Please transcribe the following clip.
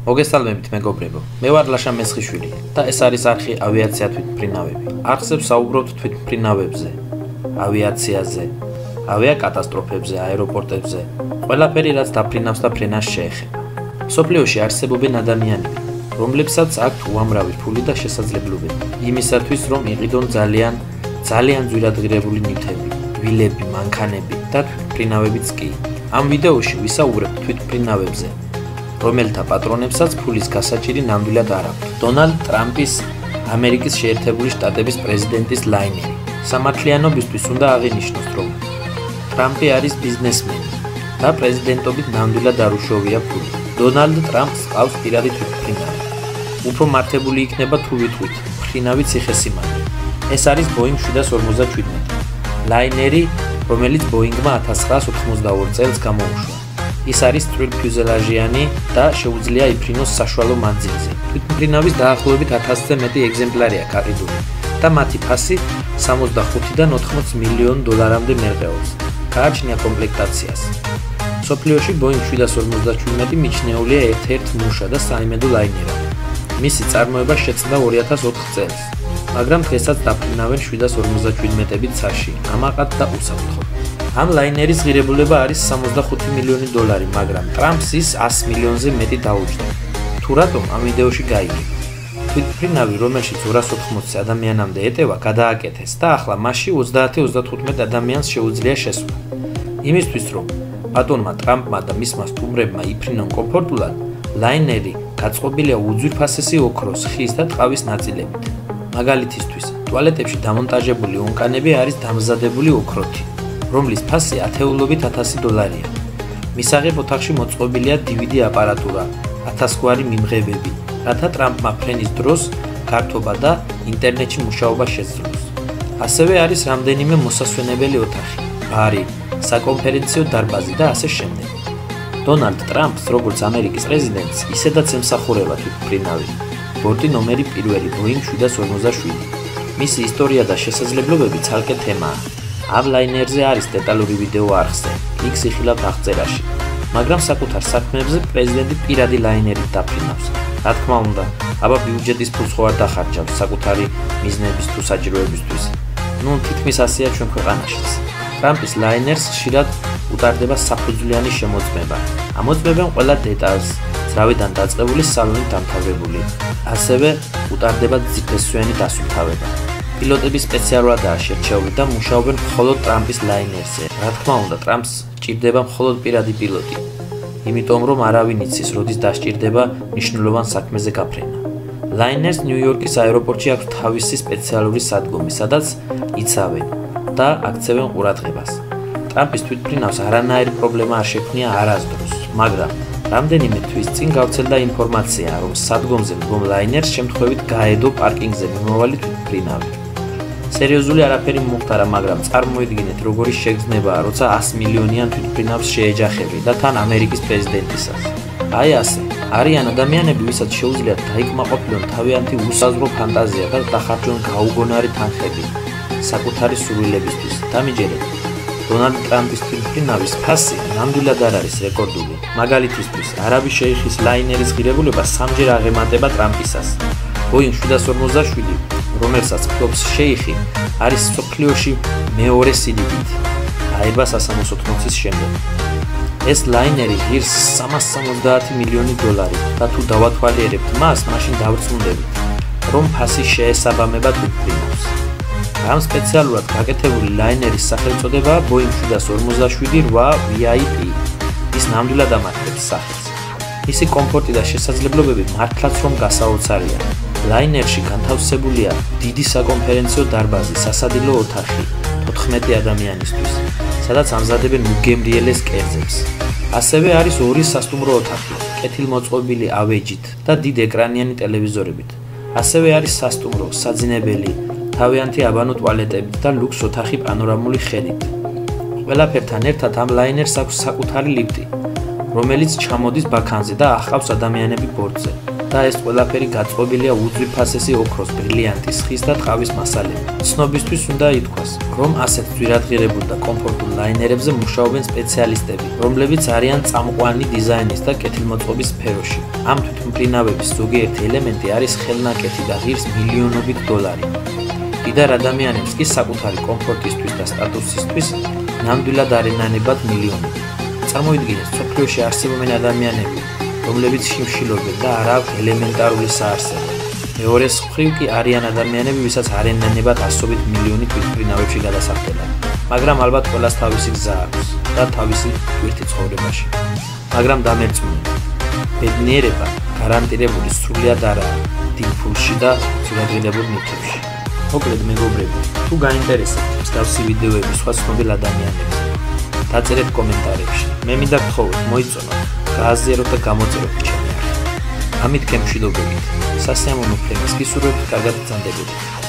მოგესალმებით მეგობრებო, მე ვარ ლაშა მესხიშვილი და ეს არის არხი ავიაცია თვითმფრინავები. არხზე ვსაუბრობთ თვითმფრინავებზე, ავიაციაზე, ავიაკატასტროფებზე, აეროპორტებზე, ყველაფერი რაც დაფრინავს და ფრენას შეეხება. მსოფლიოში არსებობენ ადამიანები, რომლებსაც აქვთ უამრავი ფული და შესაძლებლობები იმისათვის, რომ იყიდონ ძალიან ძვირადღირებული ნივთები, ვილები, მანქანები და თვითმფრინავებიც კი. ამ ვიდეოში ვისაუბრებთ თვითმფრინავებზე, რომელთა პატრონებსაც ფულის გასაჭირი ნამდვილად არ აქვთ. დონალდ ტრამპის, ამერიკის შეერთებული შტატების პრეზიდენტის ლაინერი. სამართლიანობისთვის უნდა აღინიშნოს, რომ ტრამპი არის ბიზნესმენი და პრეზიდენტობით ნამდვილად არ უშოვია ფული. დონალდ ტრამპს ყავს პირადი თვითმფრინავი. უფრო მართებული იქნება თუ ვიტყვით მფრინავი ციხესიმაგრე. ეს არის Boeing 747 ლაინერი, რომელიც Boeing-მა 1982 წელს გამოუშვა. ის არის წვრილფიუზელაჟიანი და შეუძლია იფრინოს საშუალო მანძილზე. თვითმფრინავის დაახლოებით 1000-ზე მეტი ეგზემპლარია გაყიდული და მათი ფასი 65-დან 80 მილიონ დოლარამდე მერყეობს. გააჩნია კომპლექტაციას. მსოფლიოში Boeing 747 მიჩნეულია ერთ-ერთ მუშა და საიმედო ლაინერად. მისი წარმოება შეწყდა 2004 წელს, მაგრამ დღესაც დაფრინავენ 747-ები ცაში, ამაყად და უსაფრთხოდ. ამ ლაინერის ღირებულება არის 65 მილიონი დოლარი, მაგრამ ტრამპს ის 100 მილიონზე მეტი დაუჯდა. თუ რატომ ამ ვიდეოში გაიგეთ? თვითმფრინავი, რომელშიც 280 ადამიანამდე ეტევა, გადააკეთეს და ახლა მასში 30-35 ადამიანს შეუძლია შესვლა. იმისთვის, რომ ბატონმა ტრამპმა და მისმა სტუმრებმა იფრინონ კომფორტულად, ლაინერი გაწყობილია უძვირფასესი ოქროს, ხის და ტყავის ნაწილებით. მაგალითისთვის, ტუალეტებში დამონტაჟებული ონკანები არის დამზადებული ოქროთი, რომლის ფასი ათეულობით 1000 დოლარია. მისაღებ ოთახში მოწყობილია DVD აპარატურა, 1000 გვარი მიმღებები, რათა ტრამპმა ფრენის დროს გართობა და ინტერნეტში მუშაობა შესძლოს. ასევე არის რამდენიმე მოსასვენებელი ოთახი, ბარი, საკონფერენციო დარბაზი და ასე შემდეგ. დონალდ ტრამპს, როგორც ამერიკის პრეზიდენტს, ისედაც ემსახურება თვითმფრინავი. ბორტი ნომერი 1 Boeing 747. მისი ისტორია და შესაძლებლობები ცალკე თემაა. ამ ლაინერზე არის დეტალური ვიდეო არხზე, იქ იხილავთ აღწერაში, მაგრამ საკუთარ საქმეებზე პრეზიდენტი პირადი ლაინერით დაფრინავს. რა თქმა უნდა, აბა ბიუჯეტის ფულს ხო არ დახარჯავს საკუთარი მიზნების თუ საჭიროებისთვის. თითქმის ასეა ჩვენ ქვეყანაშიც. ტრამპის ლაინერს ხშირად უტარდება საფუძვლიანი შემოწმება. ამოწმებენ ყველა დეტალს, ძრავიდან დაწყებული სალონით დამთავრებული. ასევე უტარდება ძირფესვიანი დასუფთავება. პილოტები სპეციალურადაა შერჩეული და მუშაობენ მხოლოდ ტრამპის ლაინერზე. რა თქმა უნდა, ტრამპს ჭირდება მხოლოდ პირადი პილოტი, იმიტომ რომ არავინ იცის, როდის დასჭირდება მნიშვნელოვან საქმეზე გაფრენა. ლაინერს ნიუ-იორკის აეროპორტში აქვს თავისი სპეციალური სადგომი, სადაც იცავენ და აქცევენ ყურადღებას. ტრამპის თვითმფრინავს არანაირი პრობლემა არ შექმნია არასდროს, მაგრამ რამდენიმე თვის წინ გავრცელდა ინფორმაცია, რომ სადგომზე მდგომ ლაინერს შემთხვევით გაედო პარკინგზე მიმავალი თვითმფრინავი. სერიოზული არაფერი მომხდარა, მაგრამ წარმოიდგინეთ, როგორი შეგრძნებაა, როცა 100 მილიონიან თვითმფრინავს შეეჯახები და თან ამერიკის პრეზიდენტისას. აი ასე, არიან ადამიანები, ვისაც შეუძლიათ დაიკმაყოფილონ თავიანთი უსაზღვრო ფანტაზია და დახარჯონ გაუგონარი თანხები საკუთარი სურვილებისთვის. დამიჯერეთ, დონალდ ტრამპის თვითმფრინავის ფასი ნამდვილად არ არის რეკორდული. მაგალითისთვის, არაბი შეიხის ლაინერის ღირებულება 3-ჯერ აღემატება ტრამპისას. Boeing 747, რომელსაც ფლობს შეიხი, არის მსოფლიოში მეორე სიდიდით, Airbus A380-ის შემდეგ. ეს ლაინერი ღირს 370 მილიონი დოლარი და თუ დავათვალიერებთ მას, მაშინ დავრწმუნდებით, რომ ფასი შეესაბამება თვითმფრინავს. ამ სპეციალურად გაკეთებული ლაინერის სახელწოდებაა Boeing 747-8 VIP. ის ნამდვილად ამართლებს სახელს. მისი კომფორტი და შესაძლებლობები მართლაც რომ გასაოცარია. ლაინერში განთავსებულია დიდი საკონფერენციო დარბაზი, სასადილო ოთახი 14 ადამიანისთვის, სადაც ამზადებენ უგემრიელეს კერძებს. ასევე არის 2 სასტუმრო ოთახი, კეთილმოწყობილი ავეჯით და დიდ ეკრანიანი ტელევიზორებით. ასევე არის სასტუმრო, საძინებელი, თავიანთი აბანო ტუალეტებით და ლუქს ოთახი პანორამული ხედით. ყველაფერთან ერთად ამ ლაინერს აქვს საკუთარი ლიფტი, რომელიც ჩამოდის ბაქანზე და ახავს ადამიანები ბორტზე. და ეს ყველაფერი გაწყობილია უძვირფასესი ოქროს, ბრილიანტის, ხის და ტყავის მასალებით. ცნობისთვის უნდა ითქვას, რომ ასეთ ძვირადღირებულ და კომფორტულ ლაინერებზე მუშაობენ სპეციალისტები, რომლებიც არიან წამყვანი დიზაინის და კეთილმოწყობის სფეროში. ამ თვითმფრინავების ზოგიერთი ელემენტი არის ხელნაკეთი და ღირს მილიონობით დოლარი. მდიდარ ადამიანებს კი საკუთარი კომფორტისთვის და სტატუსისთვის ნამდვილად არენანებად მილიონები. წარმოიდგინეთ, მსოფლიოში არსებობენ ადამიანები, რომლებიც შიმშილობენ და არ აქვთ ელემენტარული საარსებო. მეორეს მხრივ კი არიან ადამიანები, ვისაც არენანებად ასობით მილიონი თვითმფრინავებში გადასახდელად. მაგრამ ალბათ ყველას თავისი გზა აქვს და თავისი გვერდი ცხოვრებაში. მაგრამ დამერწმუნეთ, ბედნიერება გარანტირებული სრულიად არაა დიდ ფულში და ძვირადღირებულ ნივთებში. მოკლედ მეგობრებო, თუ გაინტერესებთ მსგავსი ვიდეოები სხვა ცნობილ ადამიანებზე, დაწერეთ კომენტარებში. მე მინდა გთხოვოთ, მოიწონოთ, გააზიაროთ და გამოწეროთ ჩემი არხი. ამით გემშვიდობებით. სასიამოვნო ფილმის გისურვებთ, კარგად გრძანდებოდეთ.